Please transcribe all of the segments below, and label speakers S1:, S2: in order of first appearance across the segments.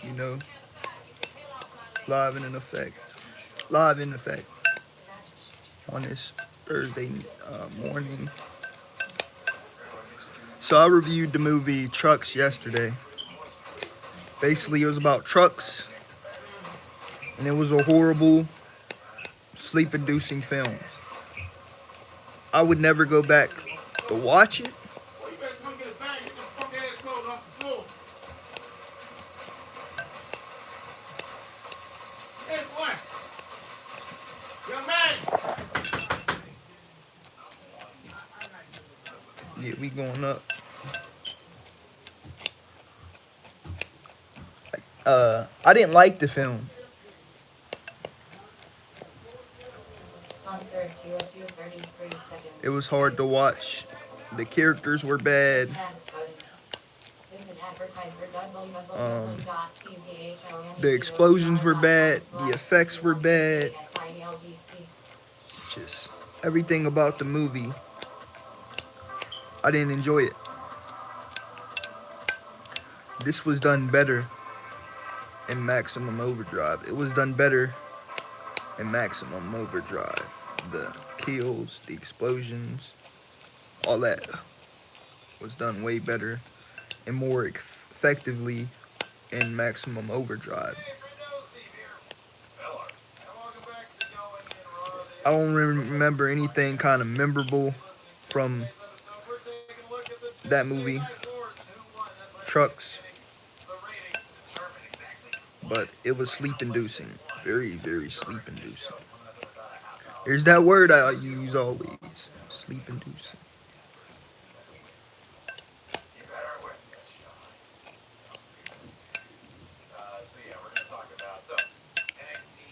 S1: you know, live and in effect, live in effect on this Thursday morning. So I reviewed the movie Trucks yesterday. Basically, it was about trucks, and it was a horrible, sleep-inducing film. I would never go back to watch it. Yeah, we going up. I didn't like the film. It was hard to watch. The characters were bad. Um, the explosions were bad. The effects were bad. Just everything about the movie, I didn't enjoy it. This was done better in Maximum Overdrive. It was done better in Maximum Overdrive. The kills, the explosions, all that was done way better and more effectively in Maximum Overdrive. I don't remember anything kind of memorable from that movie, Trucks, but it was sleep-inducing, very, very sleep-inducing. There's that word I use always, sleep-inducing.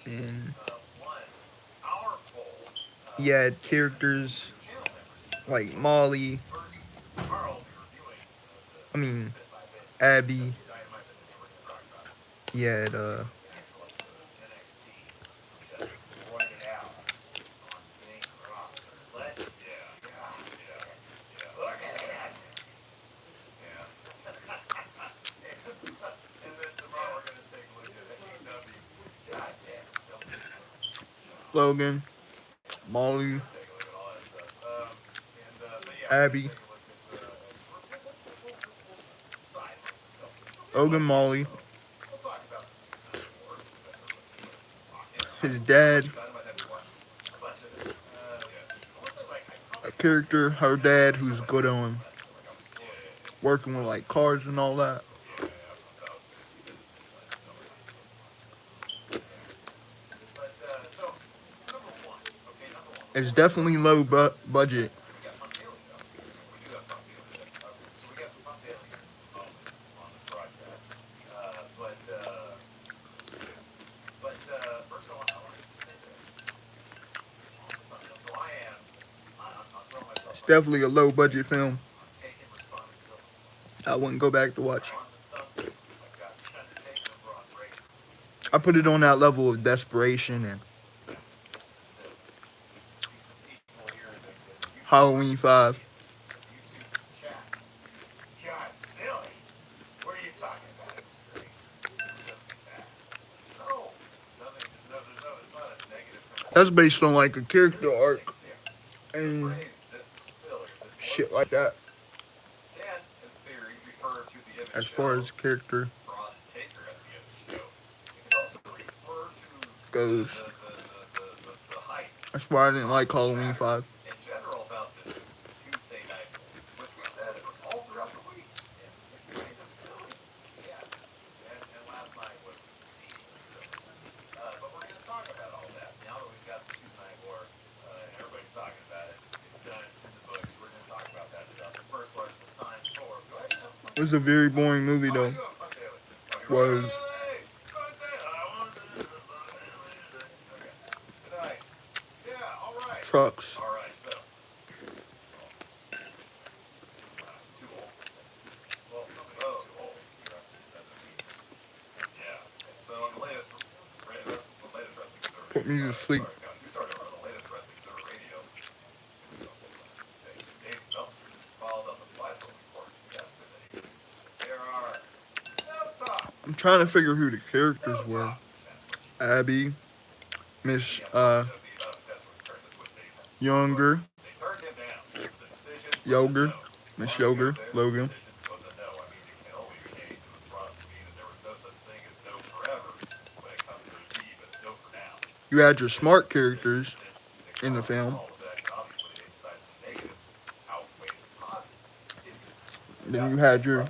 S1: And he had characters like Molly, Abby. He had Logan, Molly, Abby, Logan, Molly, his dad, a character, her dad, who's good on working with like cars and all that. It's definitely low budget. It's definitely a low budget film. I wouldn't go back to watch. I put it on that level of desperation and Halloween 5. That's based on like a character arc and shit like that. As far as character goes. That's why I didn't like Halloween 5. It was a very boring movie though. Was Trucks. Put me to sleep. I'm trying trying to figure who the characters were. Abby, Miss Younger, Yoger, Miss Yoger, Logan. You had your smart characters in the film. Then you had your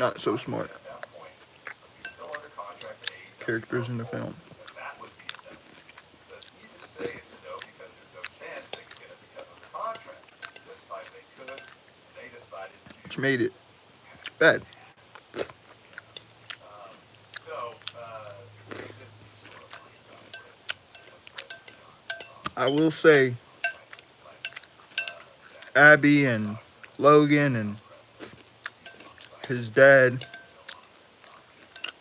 S1: not so smart characters in the film. Which made it bad. I will say Abby and Logan and his dad.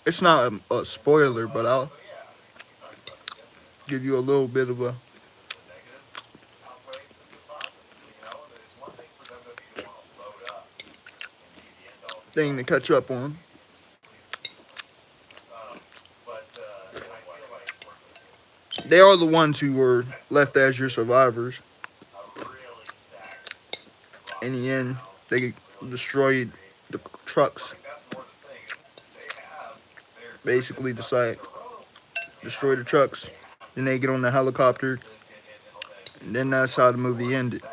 S1: It's not a spoiler, but I'll give you a little bit of a thing to catch up on. They are the ones who were left as your survivors. In the end, they destroyed the trucks. Basically, decide destroy the trucks. Then they get on the helicopter, and then that's how the movie ended.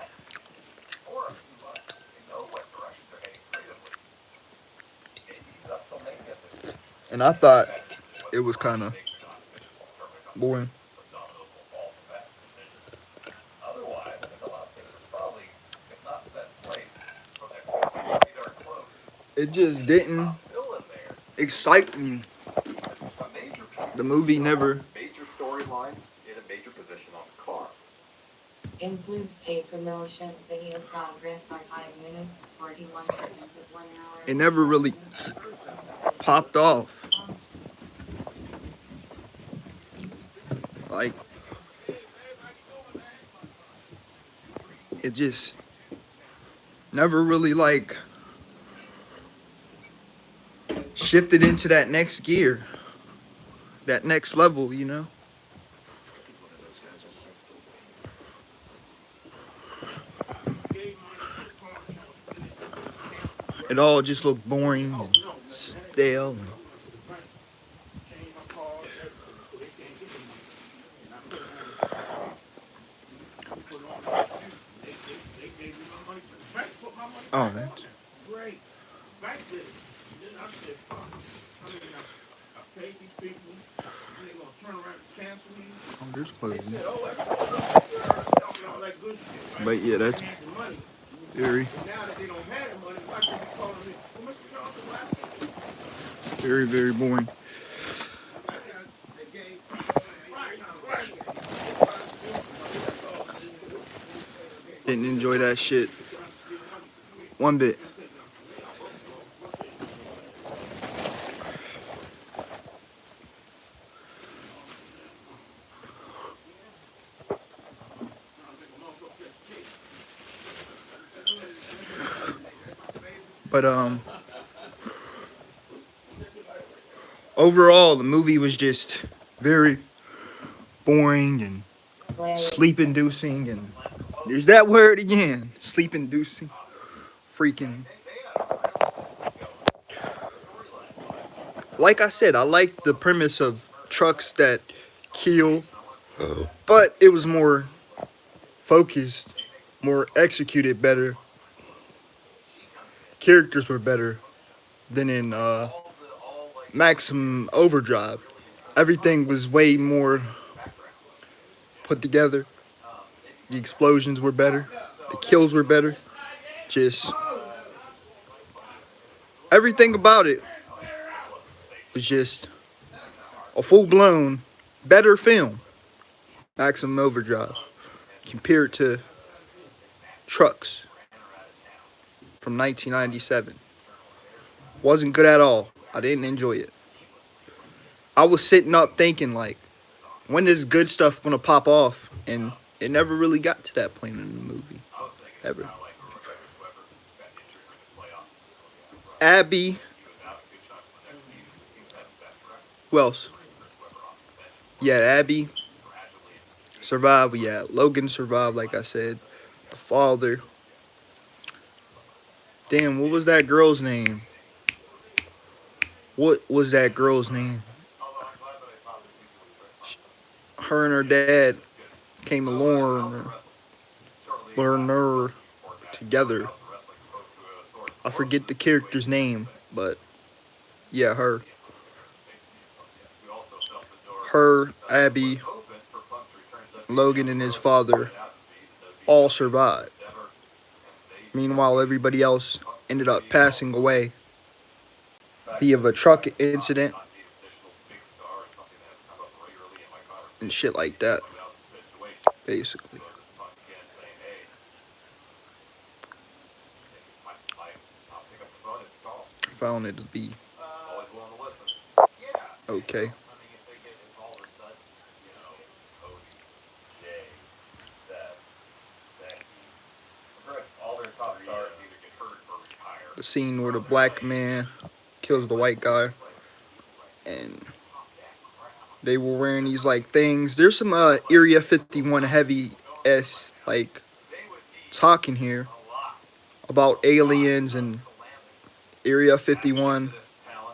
S1: And I thought it was kind of boring. It just didn't excite me. The movie never.
S2: Major storyline in a major position on the car.
S3: Includes paid promotion, video progress for 5 minutes, 41 seconds of 1 hour.
S1: It never really popped off. Like, it just never really like shifted into that next gear, that next level, you know? It all just looked boring and stale. Oh, that's
S4: great. Back then, then I said, fuck. I paid these people, and they're gonna turn around and cancel me.
S1: oh, there's
S4: They
S1: closing.
S4: said, oh, that's all that good shit. Right?
S1: But yeah, that's
S4: They had the money.
S1: very,
S4: Now that they don't have the money, why should you calling me? Well, Mr. Johnson, what?
S1: very, very boring.
S4: They gave. Right.
S1: Didn't enjoy that shit one bit. But overall the movie was just very boring and sleep-inducing, and there's that word again, sleep-inducing. Freaking, like I said, I like the premise of trucks that kill, but it was more focused, more executed better. Characters were better than in Maximum Overdrive. Everything was way more put together. The explosions were better. The kills were better. Just everything about it was just a full-blown better film. Maximum Overdrive compared to Trucks from 1997. Wasn't good at all. I didn't enjoy it. I was sitting up thinking, like, when is good stuff gonna pop off? And it never really got to that point in the movie. Ever. Abby Who else? Yeah, Abby survived. Yeah, Logan survived. Like I said, the father. Damn, what was that girl's name? What was that girl's name? Her and her dad came to learn her together. I forget the character's name, but yeah, her, Abby, Logan, and his father all survived. Meanwhile, everybody else ended up passing away via a truck incident and shit like that, basically. I found it to be okay. The scene where the black man kills the white guy, and they were wearing these like things. There's some Area 51 heavy like talking here about aliens and Area 51.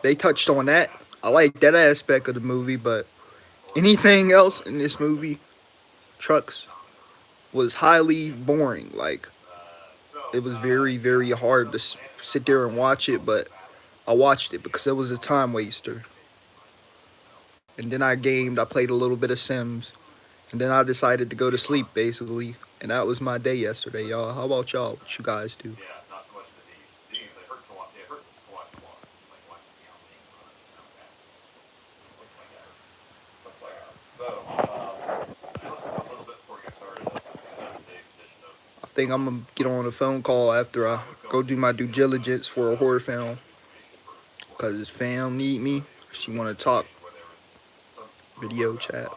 S1: They touched on that. I like that aspect of the movie, but anything else in this movie, Trucks, was highly boring. Like, it was very, very hard to sit there and watch it, but I watched it because it was a time waster. And then I gamed, I played a little bit of Sims, and then I decided to go to sleep, basically. And that was my day yesterday, y'all. How about y'all? What you guys do? I think I'm gonna get on a phone call after I go do my due diligence for a horror film, because his fam need me. She want to talk. Video chat.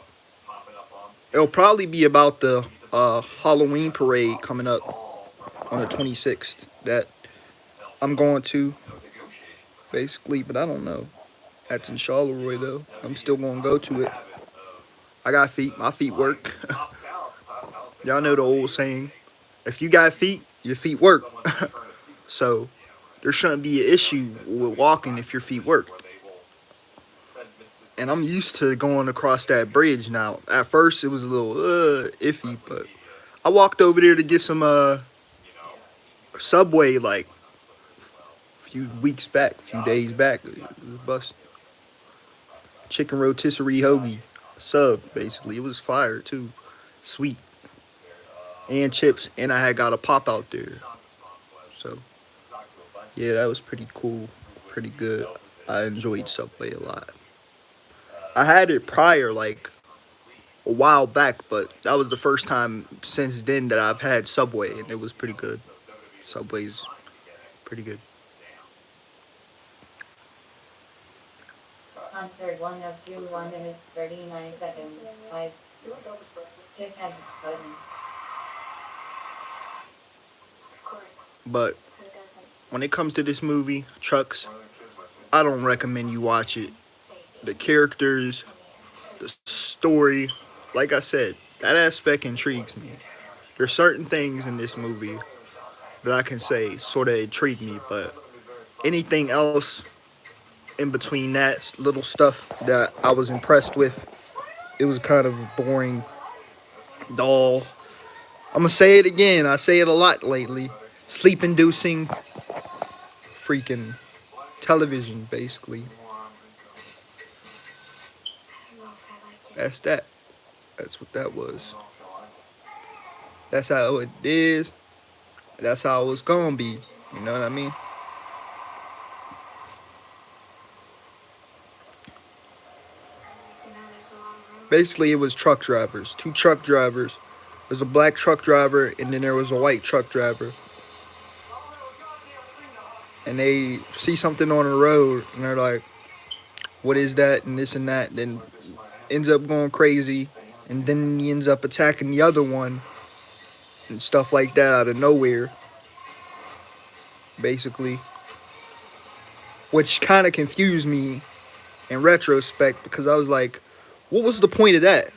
S1: It'll probably be about the Halloween parade coming up on the 26th that I'm going to, basically, but I don't know. That's in Charleroi, though. I'm still going to go to it. I got feet. My feet work. Y'all know the old saying, if you got feet, your feet work. So there shouldn't be an issue with walking if your feet work. And I'm used to going across that bridge now. At first, it was a little iffy, but I walked over there to get some Subway like a few weeks back, a few days back. It was busted. Chicken rotisserie hoagie sub, basically. It was fire too, sweet, and chips. And I had got a pop out there. So yeah, that was pretty cool, pretty good. I enjoyed Subway a lot. I had it prior, like a while back, but that was the first time since then that I've had Subway, and it was pretty good. Subway's pretty good.
S3: Sponsored 1 of 2, 1 minute 39 seconds. 5. Skip has button.
S1: But when it comes to this movie, Trucks, I don't recommend you watch it. The characters, the story, like I said, that aspect intrigues me. There's certain things in this movie that I can say sort of intrigue me, but anything else in between that little stuff that I was impressed with, it was kind of boring, dull. I'm gonna say it again. I say it a lot lately. Sleep-inducing freaking television, basically. That's that. That's what that was. That's how it is. That's how it was gonna be. You know what I mean? Basically, it was truck drivers. 2 truck drivers. There's a black truck driver, and then there was a white truck driver. And they see something on the road, and they're like, what is that, and this and that. Then ends up going crazy, and then he ends up attacking the other one and stuff like that out of nowhere, basically, which kind of confused me in retrospect, because I was like, what was the point of that?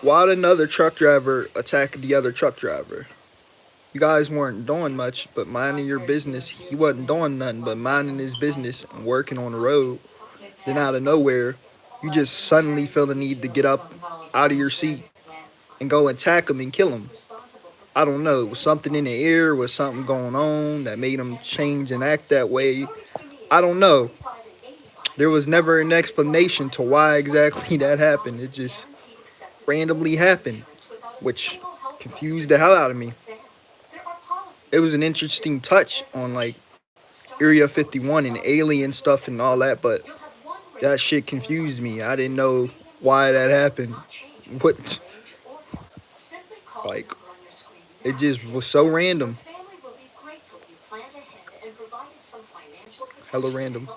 S1: Why did another truck driver attack the other truck driver? You guys weren't doing much but minding your business. He wasn't doing nothing but minding his business and working on the road. Then out of nowhere, you just suddenly feel the need to get up out of your seat and go attack him and kill him. I don't know. Was something in the air? Was something going on that made him change and act that way? I don't know. There was never an explanation to why exactly that happened. It just randomly happened, which confused the hell out of me. It was an interesting touch on like Area 51 and alien stuff and all that, but that shit confused me. I didn't know why that happened. What, like, it just was so random. Hella random.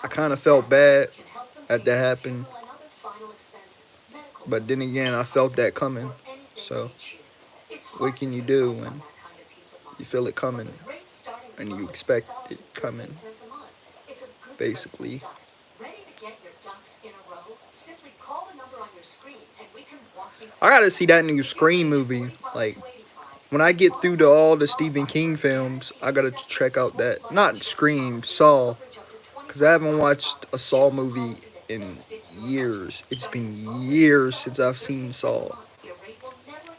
S1: I kind of felt bad that that happened, but then again, I felt that coming. So, what can you do when you feel it coming and you expect it coming? Basically, I gotta see that new Scream movie. Like, when I get through to all the Stephen King films, I gotta check out that. Not Scream, Saw. Because I haven't watched a Saw movie in years. It's been years since I've seen Saw.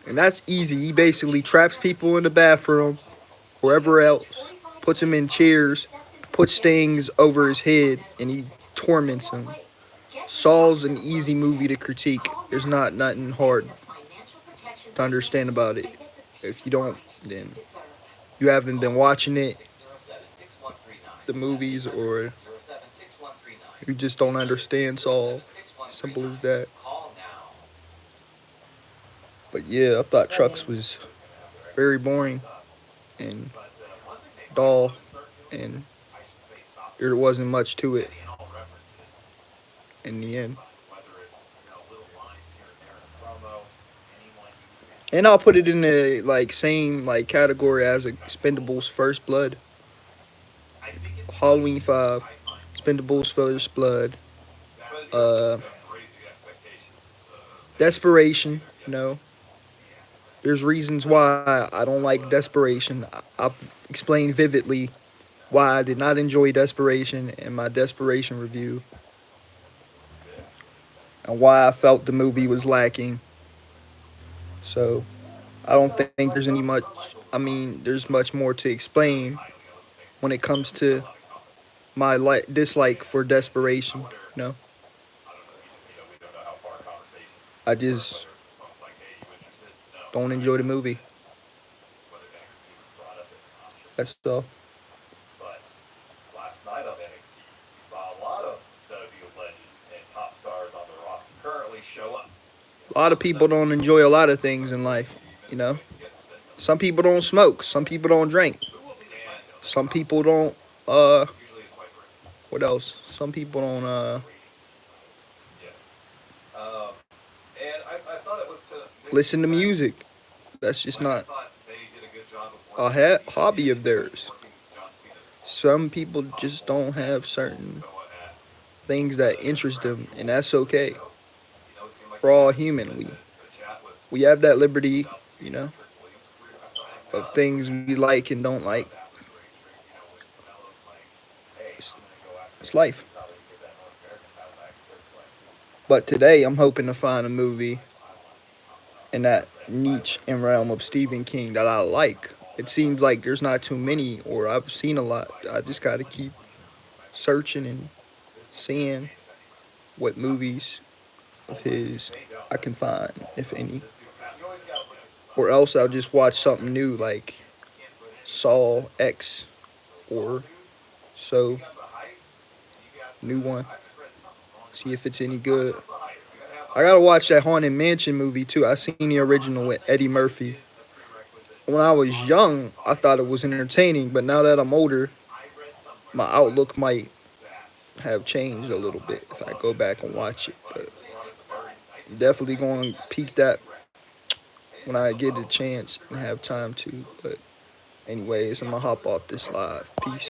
S1: And that's easy. He basically traps people in the bathroom, wherever else, puts them in chairs, puts things over his head, and he torments them. Saw's an easy movie to critique. There's not nothing hard to understand about it. If you don't, then you haven't been watching it, the movies, or you just don't understand Saw. Simple as that. But yeah, I thought Trucks was very boring and dull, and there wasn't much to it in the end. And I'll put it in the like same like category as Expendables First Blood, Halloween 5, Expendables First Blood, uh, Desperation. You know, there's reasons why I don't like Desperation. I've explained vividly why I did not enjoy Desperation in my Desperation review, and why I felt the movie was lacking. So I don't think there's any much. I mean, there's much more to explain when it comes to my dislike for Desperation. You know, I just don't enjoy the movie. That's all.
S2: But last night on NXT, we saw a lot of WWE legends and top stars on the roster currently show up.
S1: A lot of people don't enjoy a lot of things in life. You know, some people don't smoke. Some people don't drink. Some people don't. What else? Some people don't.
S2: And I thought it was
S1: Listen to music. That's just not
S2: they did a good job of
S1: a hobby of theirs. Some people just don't have certain things that interest them, and that's okay. We're all human. We have that liberty, you know, of things we like and don't like. It's life. But today, I'm hoping to find a movie in that niche and realm of Stephen King that I like. It seems like there's not too many, or I've seen a lot. I just got to keep searching and seeing what movies of his I can find, if any. Or else I'll just watch something new like Saw X or So. New one. See if it's any good. I gotta watch that Haunted Mansion movie too. I seen the original with Eddie Murphy. When I was young, I thought it was entertaining, but now that I'm older, my outlook might have changed a little bit if I go back and watch it. But I'm definitely going to peek that when I get a chance and have time to. But Anyways, I'm gonna hop off this live. Peace.